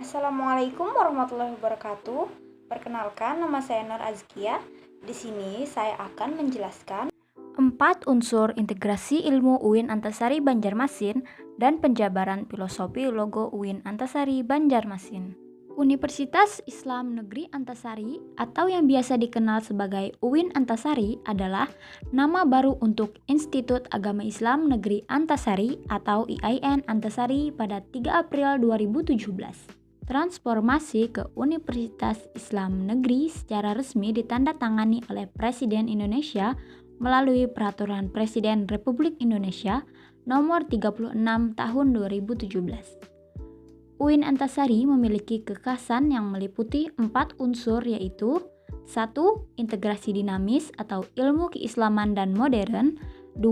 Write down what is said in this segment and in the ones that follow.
Assalamualaikum warahmatullahi wabarakatuh. Perkenalkan, nama saya Nur Azkia. Di sini saya akan menjelaskan 4 unsur integrasi ilmu UIN Antasari Banjarmasin dan penjabaran filosofi logo UIN Antasari Banjarmasin. Universitas Islam Negeri Antasari atau yang biasa dikenal sebagai UIN Antasari adalah nama baru untuk Institut Agama Islam Negeri Antasari atau IAIN Antasari pada 3 April 2017. Transformasi ke Universitas Islam Negeri secara resmi ditandatangani oleh Presiden Indonesia melalui Peraturan Presiden Republik Indonesia Nomor 36 Tahun 2017. UIN Antasari memiliki kekhasan yang meliputi 4 unsur yaitu 1. Integrasi dinamis atau ilmu keislaman dan modern. 2.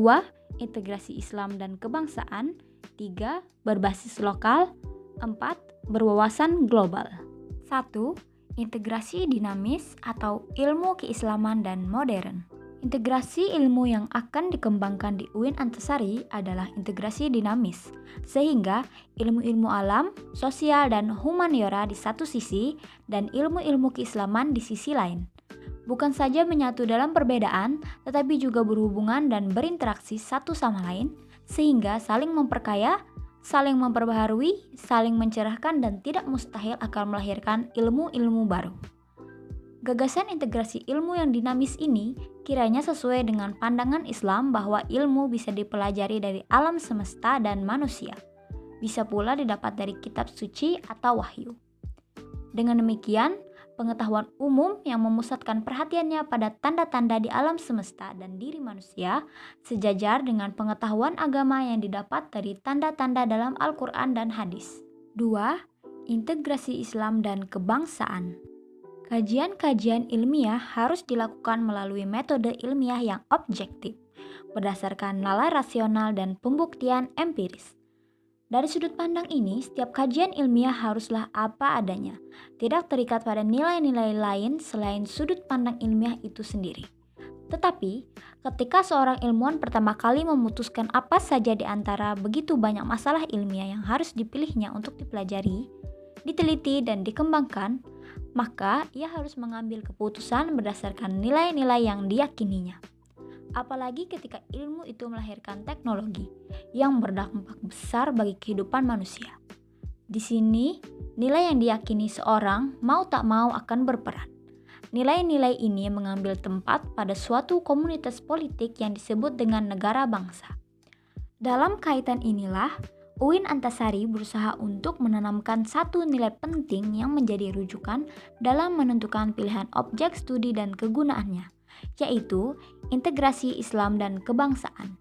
Integrasi Islam dan kebangsaan. 3. Berbasis lokal. 4. Berwawasan global. 1. Integrasi dinamis atau ilmu keislaman dan modern. Integrasi ilmu yang akan dikembangkan di UIN Antasari adalah integrasi dinamis, sehingga ilmu-ilmu alam, sosial, dan humaniora di satu sisi dan ilmu-ilmu keislaman di sisi lain. Bukan saja menyatu dalam perbedaan, tetapi juga berhubungan dan berinteraksi satu sama lain, sehingga saling memperkaya, saling memperbaharui, saling mencerahkan, dan tidak mustahil akan melahirkan ilmu-ilmu baru. Gagasan integrasi ilmu yang dinamis ini kiranya sesuai dengan pandangan Islam bahwa ilmu bisa dipelajari dari alam semesta dan manusia. Bisa pula didapat dari kitab suci atau wahyu. Dengan demikian, pengetahuan umum yang memusatkan perhatiannya pada tanda-tanda di alam semesta dan diri manusia sejajar dengan pengetahuan agama yang didapat dari tanda-tanda dalam Al-Quran dan hadis. 2. Integrasi Islam dan kebangsaan. Kajian-kajian ilmiah harus dilakukan melalui metode ilmiah yang objektif, berdasarkan nalar rasional dan pembuktian empiris. Dari sudut pandang ini, setiap kajian ilmiah haruslah apa adanya, tidak terikat pada nilai-nilai lain selain sudut pandang ilmiah itu sendiri. Tetapi, ketika seorang ilmuwan pertama kali memutuskan apa saja di antara begitu banyak masalah ilmiah yang harus dipilihnya untuk dipelajari, diteliti, dan dikembangkan, maka ia harus mengambil keputusan berdasarkan nilai-nilai yang diyakininya. Apalagi ketika ilmu itu melahirkan teknologi yang berdampak besar bagi kehidupan manusia. Di sini, nilai yang diyakini seorang mau tak mau akan berperan. Nilai-nilai ini mengambil tempat pada suatu komunitas politik yang disebut dengan negara bangsa. Dalam kaitan inilah, UIN Antasari berusaha untuk menanamkan satu nilai penting yang menjadi rujukan dalam menentukan pilihan objek studi dan kegunaannya, yaitu integrasi Islam dan kebangsaan.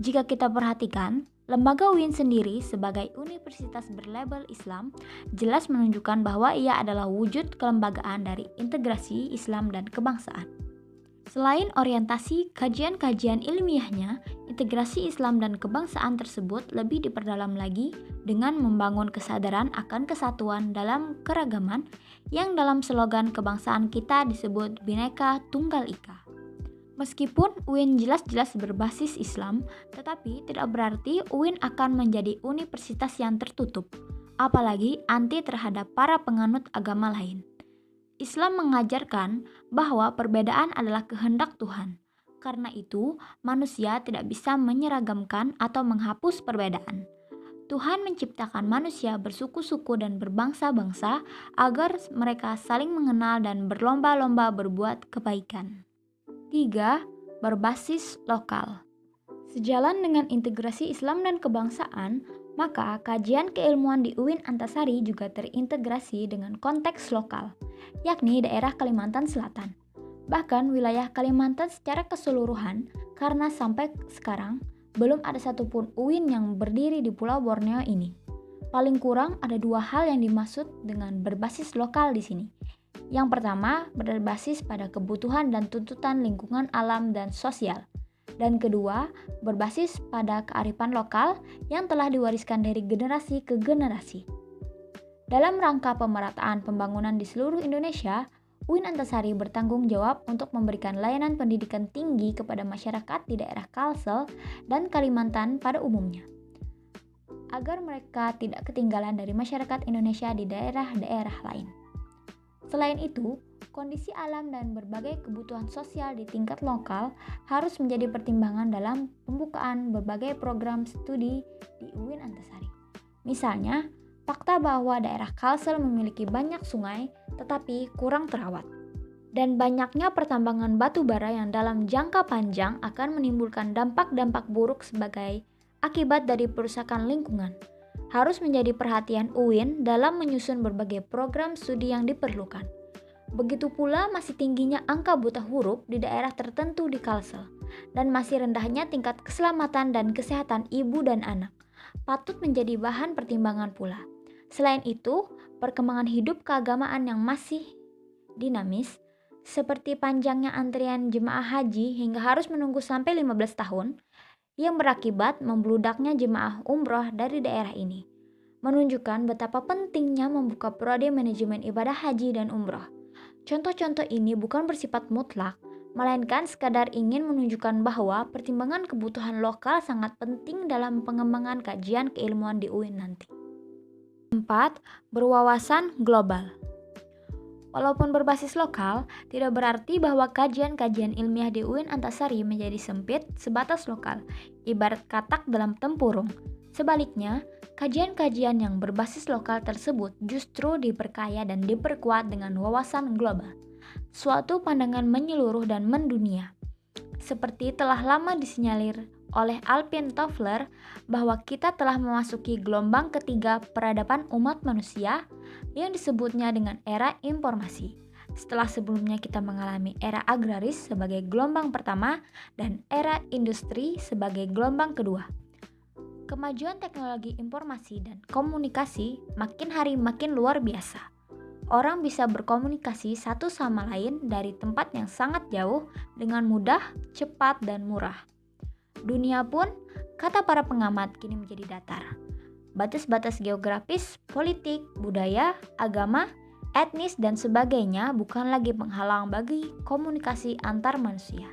Jika kita perhatikan, lembaga UIN sendiri sebagai universitas berlabel Islam jelas menunjukkan bahwa ia adalah wujud kelembagaan dari integrasi Islam dan kebangsaan. Selain orientasi kajian-kajian ilmiahnya, integrasi Islam dan kebangsaan tersebut lebih diperdalam lagi dengan membangun kesadaran akan kesatuan dalam keragaman yang dalam slogan kebangsaan kita disebut Bhinneka Tunggal Ika. Meskipun UIN jelas-jelas berbasis Islam, tetapi tidak berarti UIN akan menjadi universitas yang tertutup, apalagi anti terhadap para penganut agama lain. Islam mengajarkan bahwa perbedaan adalah kehendak Tuhan. Karena itu, manusia tidak bisa menyeragamkan atau menghapus perbedaan. Tuhan menciptakan manusia bersuku-suku dan berbangsa-bangsa agar mereka saling mengenal dan berlomba-lomba berbuat kebaikan. 3. Berbasis lokal. Sejalan dengan integrasi Islam dan kebangsaan, maka kajian keilmuan di UIN Antasari juga terintegrasi dengan konteks lokal, yakni daerah Kalimantan Selatan. Bahkan wilayah Kalimantan secara keseluruhan, karena sampai sekarang belum ada satupun UIN yang berdiri di Pulau Borneo ini. Paling kurang ada 2 hal yang dimaksud dengan berbasis lokal di sini. Yang pertama, berbasis pada kebutuhan dan tuntutan lingkungan alam dan sosial. Dan kedua, berbasis pada kearifan lokal yang telah diwariskan dari generasi ke generasi. Dalam rangka pemerataan pembangunan di seluruh Indonesia, UIN Antasari bertanggung jawab untuk memberikan layanan pendidikan tinggi kepada masyarakat di daerah Kalsel dan Kalimantan pada umumnya. agar mereka tidak ketinggalan dari masyarakat Indonesia di daerah-daerah lain. Selain itu, kondisi alam dan berbagai kebutuhan sosial di tingkat lokal harus menjadi pertimbangan dalam pembukaan berbagai program studi di UIN Antasari. Misalnya, fakta bahwa daerah Kalsel memiliki banyak sungai tetapi kurang terawat. Dan banyaknya pertambangan batu bara yang dalam jangka panjang akan menimbulkan dampak-dampak buruk sebagai akibat dari perusakan lingkungan. Harus menjadi perhatian UIN dalam menyusun berbagai program studi yang diperlukan. Begitu pula masih tingginya angka buta huruf di daerah tertentu di Kalsel dan masih rendahnya tingkat keselamatan dan kesehatan ibu dan anak. Patut menjadi bahan pertimbangan pula. Selain itu, perkembangan hidup keagamaan yang masih dinamis, seperti panjangnya antrian jemaah haji hingga harus menunggu sampai 15 tahun, yang berakibat membludaknya jemaah umroh dari daerah ini, menunjukkan betapa pentingnya membuka prodi manajemen ibadah haji dan umroh. Contoh-contoh ini bukan bersifat mutlak, melainkan sekadar ingin menunjukkan bahwa pertimbangan kebutuhan lokal sangat penting dalam pengembangan kajian keilmuan di UIN nanti. 4. Berwawasan global. Walaupun berbasis lokal, tidak berarti bahwa kajian-kajian ilmiah di UIN Antasari menjadi sempit sebatas lokal, ibarat katak dalam tempurung. Sebaliknya, kajian-kajian yang berbasis lokal tersebut justru diperkaya dan diperkuat dengan wawasan global, suatu pandangan menyeluruh dan mendunia. Seperti telah lama disinyalir oleh Alvin Toffler bahwa kita telah memasuki gelombang ketiga peradaban umat manusia yang disebutnya dengan era informasi. Setelah sebelumnya kita mengalami era agraris sebagai gelombang pertama dan era industri sebagai gelombang kedua. Kemajuan teknologi informasi dan komunikasi makin hari makin luar biasa. Orang bisa berkomunikasi satu sama lain dari tempat yang sangat jauh dengan mudah, cepat, dan murah. Dunia pun, kata para pengamat, kini menjadi datar. Batas-batas geografis, politik, budaya, agama, etnis, dan sebagainya bukan lagi penghalang bagi komunikasi antar manusia.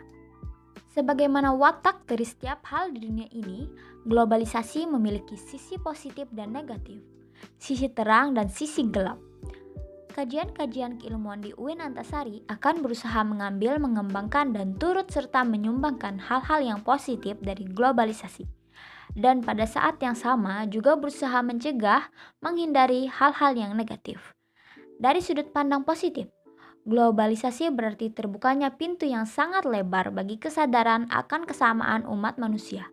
Sebagaimana watak dari setiap hal di dunia ini, globalisasi memiliki sisi positif dan negatif, sisi terang dan sisi gelap. Kajian-kajian keilmuan di UIN Antasari akan berusaha mengambil, mengembangkan, dan turut serta menyumbangkan hal-hal yang positif dari globalisasi. Dan pada saat yang sama juga berusaha mencegah, menghindari hal-hal yang negatif. Dari sudut pandang positif, globalisasi berarti terbukanya pintu yang sangat lebar bagi kesadaran akan kesamaan umat manusia,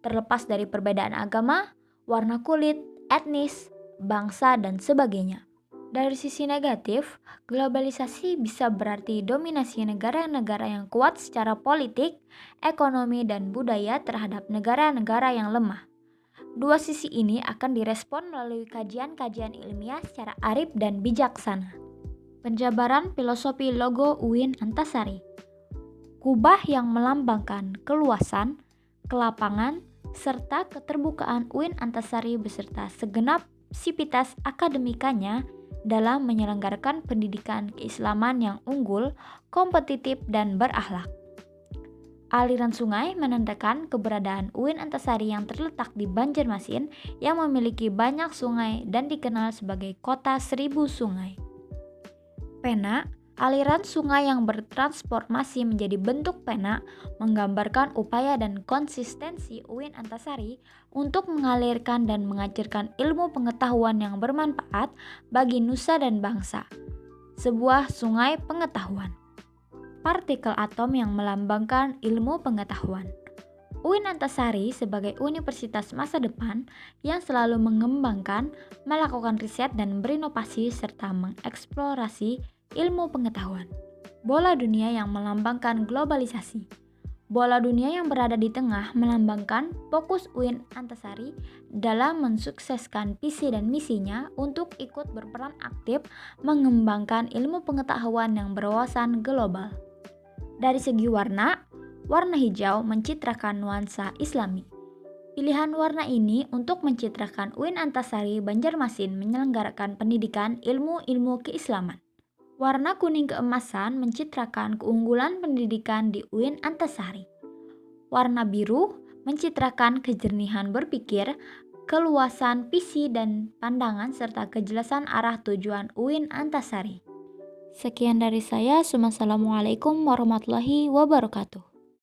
terlepas dari perbedaan agama, warna kulit, etnis, bangsa, dan sebagainya. Dari sisi negatif, globalisasi bisa berarti dominasi negara-negara yang kuat secara politik, ekonomi, dan budaya terhadap negara-negara yang lemah. Dua sisi ini akan direspon melalui kajian-kajian ilmiah secara arif dan bijaksana. Penjabaran filosofi logo UIN Antasari. Kubah yang melambangkan keluasan, kelapangan, serta keterbukaan UIN Antasari beserta segenap sivitas akademikanya dalam menyelenggarakan pendidikan keislaman yang unggul, kompetitif, dan berakhlak. Aliran sungai menandakan keberadaan UIN Antasari yang terletak di Banjarmasin yang memiliki banyak sungai dan dikenal sebagai kota 1000 sungai. Pena, aliran sungai yang bertransformasi menjadi bentuk pena menggambarkan upaya dan konsistensi UIN Antasari untuk mengalirkan dan mengajarkan ilmu pengetahuan yang bermanfaat bagi nusa dan bangsa. Sebuah sungai pengetahuan. Partikel atom yang melambangkan ilmu pengetahuan. UIN Antasari sebagai universitas masa depan yang selalu mengembangkan, melakukan riset dan berinovasi serta mengeksplorasi ilmu pengetahuan. Bola dunia yang melambangkan globalisasi. Bola dunia yang berada di tengah melambangkan fokus UIN Antasari dalam mensukseskan visi dan misinya untuk ikut berperan aktif mengembangkan ilmu pengetahuan yang berwawasan global. Dari segi warna hijau mencitrakan nuansa Islami. Pilihan warna ini untuk mencitrakan UIN Antasari Banjarmasin menyelenggarakan pendidikan ilmu-ilmu keislaman. Warna kuning keemasan mencitrakan keunggulan pendidikan di UIN Antasari. Warna biru mencitrakan kejernihan berpikir, keluasan visi dan pandangan, serta kejelasan arah tujuan UIN Antasari. Sekian dari saya. Wassalamualaikum warahmatullahi wabarakatuh.